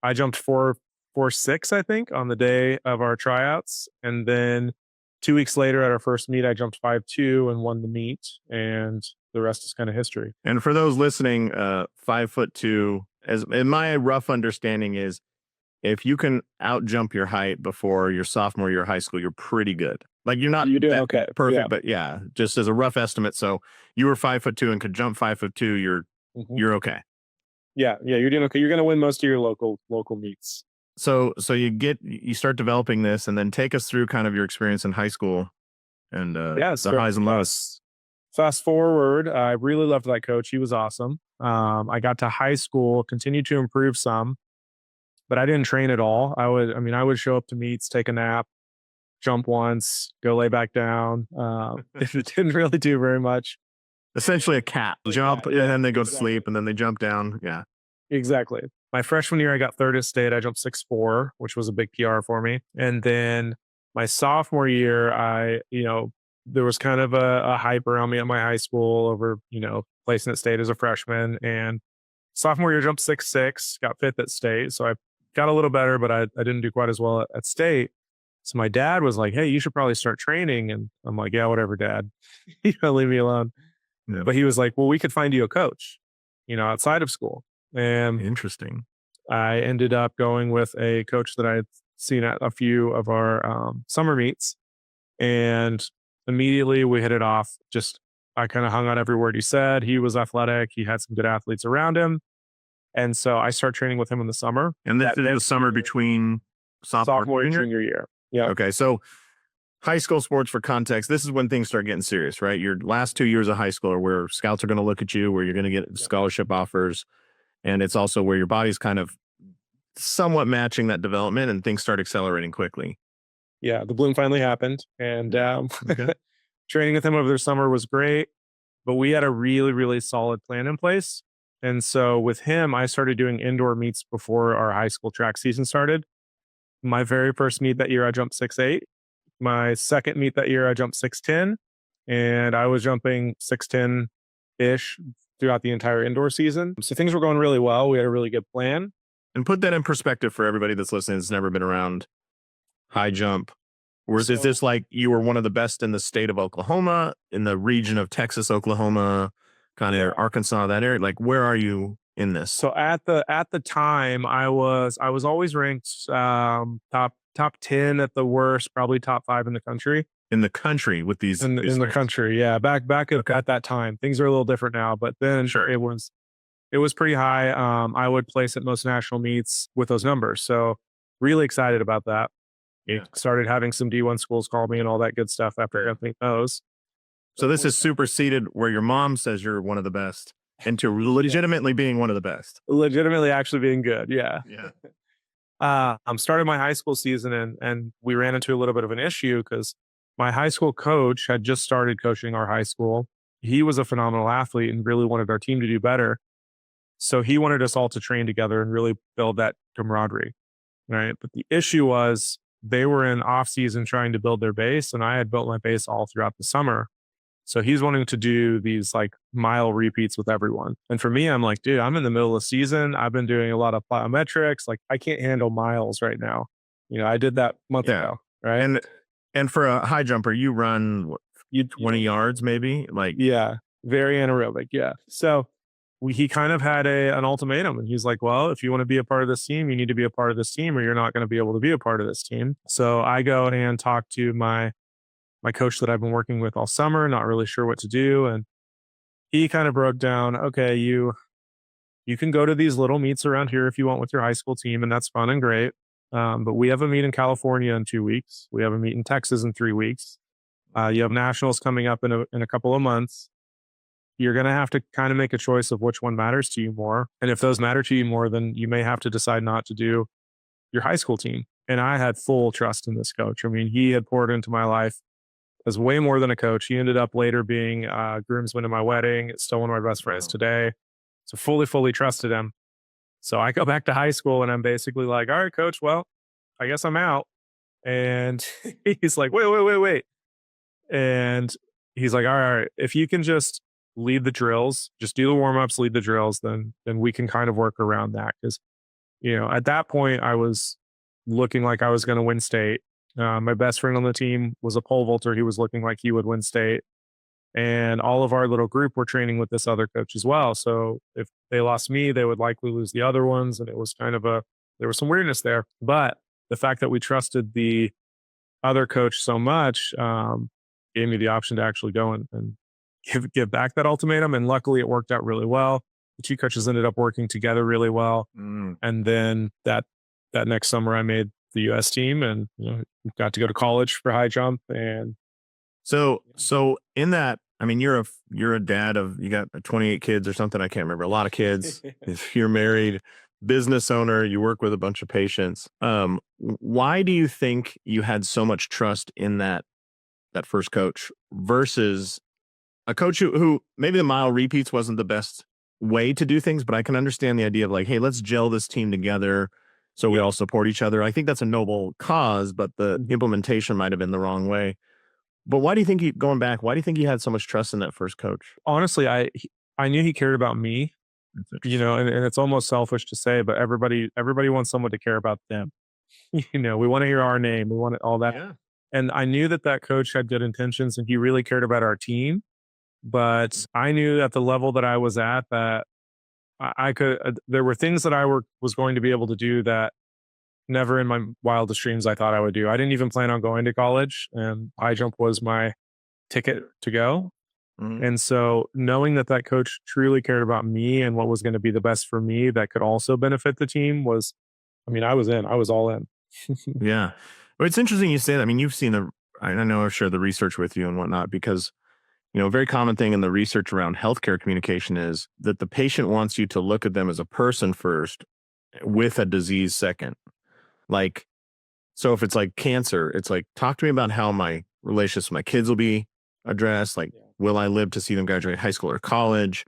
I jumped 4.46, I think, on the day of our tryouts. And then 2 weeks later at our first meet, I jumped 5.2 and won the meet. And the rest is kind of history. And for those listening, 5'2", as in my rough understanding is, if you can out jump your height before your sophomore year of high school, you're pretty good. Like you're not okay. perfect, but yeah, just as a rough estimate. So you were 5'2" and could jump 5'2", you're okay. Yeah, you're doing okay. You're going to win most of your local meets. So you start developing this, and then take us through kind of your experience in high school and the highs and lows. Fast forward, I really loved that coach. He was awesome. I got to high school, continued to improve some, but I didn't train at all. I would show up to meets, take a nap, jump once, go lay back down. It didn't really do very much. Essentially a cat. Jump, and then they go to sleep, and then they jump down. Yeah. Exactly. My freshman year, I got third at state. I jumped 6'4", which was a big PR for me. And then my sophomore year, there was kind of a hype around me at my high school over, placing at state as a freshman. And sophomore year, jumped 6'6", got fifth at state. So I got a little better, but I didn't do quite as well at state. So my dad was like, "Hey, you should probably start training." And I'm like, "Yeah, whatever, Dad. Leave me alone." Yeah. But he was like, "Well, we could find you a coach, outside of school." And interesting. I ended up going with a coach that I had seen at a few of our summer meets, and immediately we hit it off. I kind of hung on every word he said. He was athletic. He had some good athletes around him. And so I started training with him in the summer. And that was summer between sophomore and junior year. Yeah. Okay. So high school sports, for context, this is when things start getting serious, right? Your last 2 years of high school are where scouts are going to look at you, where you're going to get scholarship offers. And it's also where your body's kind of somewhat matching that development, and things start accelerating quickly. Yeah, the bloom finally happened. And training with him over the summer was great, but we had a really, really solid plan in place. And so with him, I started doing indoor meets before our high school track season started. My very first meet that year, I jumped 6'8". My second meet that year, I jumped 6'10", and I was jumping 6'10"-ish throughout the entire indoor season. So things were going really well. We had a really good plan. And put that in perspective for everybody that's listening that's never been around high jump. Is this like you were one of the best in the state of Oklahoma, in the region of Texas, Oklahoma, kind of Arkansas, that area? Like, where are you in this? So at the time, I was always ranked top 10 at the worst, probably top 5 in the country. In the country with these in the country, yeah. Back at that time, things are a little different now, but then it was pretty high. I would place at most national meets with those numbers, so really excited about that. Yeah. Started having some D1 schools call me and all that good stuff after jumping those. So this is superseded where your mom says you're one of the best into legitimately being one of the best. Legitimately actually being good, yeah. I'm starting my high school season, and we ran into a little bit of an issue because my high school coach had just started coaching our high school. He was a phenomenal athlete and really wanted our team to do better. So he wanted us all to train together and really build that camaraderie, right? But the issue was they were in off season trying to build their base, and I had built my base all throughout the summer. So he's wanting to do these like mile repeats with everyone. And for me, I'm like, dude, I'm in the middle of the season. I've been doing a lot of plyometrics. Like, I can't handle miles right now. I did that month ago, right? And for a high jumper, you run 20 yards maybe? Like, yeah, very anaerobic. Yeah. So he kind of had an ultimatum, and he's like, well, if you want to be a part of this team, you need to be a part of this team, or you're not going to be able to be a part of this team. So I go and talk to my coach that I've been working with all summer, not really sure what to do. And he kind of broke down, okay, you can go to these little meets around here if you want with your high school team, and that's fun and great. But we have a meet in California in 2 weeks. We have a meet in Texas in 3 weeks. You have nationals coming up in a couple of months. You're going to have to kind of make a choice of which one matters to you more. And if those matter to you more, then you may have to decide not to do your high school team. And I had full trust in this coach. I mean, he had poured into my life as way more than a coach. He ended up later being a groomsman in my wedding. It's still one of my best friends today. So fully trusted him. So I go back to high school and I'm basically like, all right, coach, well, I guess I'm out. And he's like, wait. And he's like, all right, if you can just lead the drills, just do the warm-ups, lead the drills, then we can kind of work around that. Because At that point, I was looking like I was going to win state. My best friend on the team was a pole vaulter. He was looking like he would win state. And all of our little group were training with this other coach as well. So if they lost me, they would likely lose the other ones. And it was there was some weirdness there. But the fact that we trusted the other coach so much gave me the option to actually go and give back that ultimatum. And luckily it worked out really well. The two coaches ended up working together really well. And then that next summer I made the US team and got to go to college for high jump. And so in that, I mean, you're a dad you got 28 kids or something. I can't remember. A lot of kids. If you're married, business owner, you work with a bunch of patients. Why do you think you had so much trust in that first coach versus a coach who maybe the mile repeats wasn't the best way to do things, but I can understand the idea of like, hey, let's gel this team together so we all support each other. I think that's a noble cause, but the implementation might have been the wrong way. But why do you think going back, why do you think you had so much trust in that first coach? Honestly, I knew he cared about me, and it's almost selfish to say, but everybody wants someone to care about them. We want to hear our name. We want all that. Yeah. And I knew that coach had good intentions and he really cared about our team. But I knew at the level that I was at that I could, there were things that I was going to be able to do that never in my wildest dreams I thought I would do. I didn't even plan on going to college, and high jump was my ticket to go. And so knowing that coach truly cared about me and what was going to be the best for me that could also benefit the team I was all in. Yeah. Well, it's interesting you say that. I mean, you've seen I know I've shared the research with you and whatnot because, a very common thing in the research around healthcare communication is that the patient wants you to look at them as a person first with a disease second. Like, so if it's like cancer, it's like, talk to me about how my relationships with my kids will be addressed. Like, will I live to see them graduate high school or college?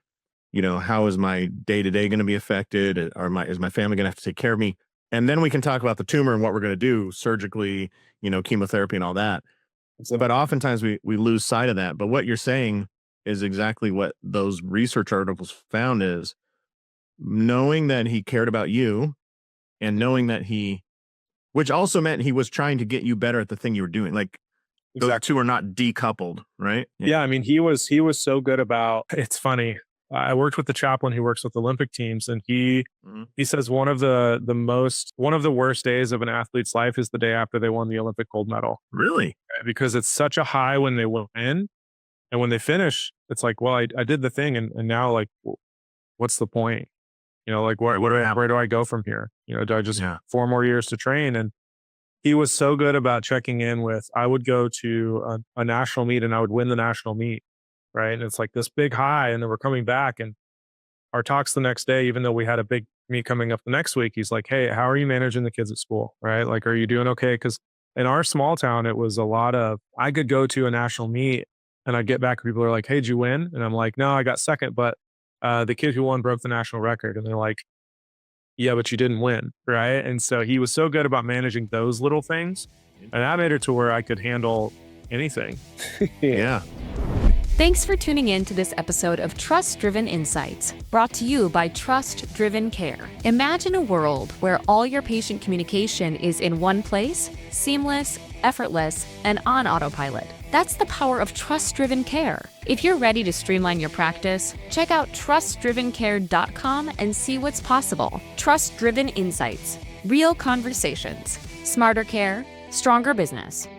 How is my day-to-day going to be affected? Is my family going to have to take care of me? And then we can talk about the tumor and what we're going to do surgically, chemotherapy and all that. But oftentimes we lose sight of that. But what you're saying is exactly what those research articles found is knowing that he cared about you and knowing that which also meant he was trying to get you better at the thing you were doing. Like those two are not decoupled, right? Yeah. I mean, he was so good about, it's funny. I worked with the chaplain who works with Olympic teams, and he says one of the worst days of an athlete's life is the day after they won the Olympic gold medal. Really? Because it's such a high when they win, and when they finish, it's like, well, I did the thing, and now like, what's the point? Like where do I go from here? Do I just 4 more years to train? And he was so good about checking in with. I would go to a national meet and I would win the national meet. Right. And it's like this big high. And then we're coming back and our talks the next day, even though we had a big meet coming up the next week, he's like, hey, how are you managing the kids at school? Right. Like, are you doing okay? Because in our small town, it was a lot of, I could go to a national meet and I'd get back and people are like, hey, did you win? And I'm like, no, I got second, but the kid who won broke the national record. And they're like, yeah, but you didn't win. Right. And so he was so good about managing those little things. And that made it to where I could handle anything. Yeah. Thanks for tuning in to this episode of Trust Driven Insights, brought to you by Trust Driven Care. Imagine a world where all your patient communication is in one place, seamless, effortless, and on autopilot. That's the power of Trust Driven Care. If you're ready to streamline your practice, check out trustdrivencare.com and see what's possible. Trust Driven Insights, real conversations, smarter care, stronger business.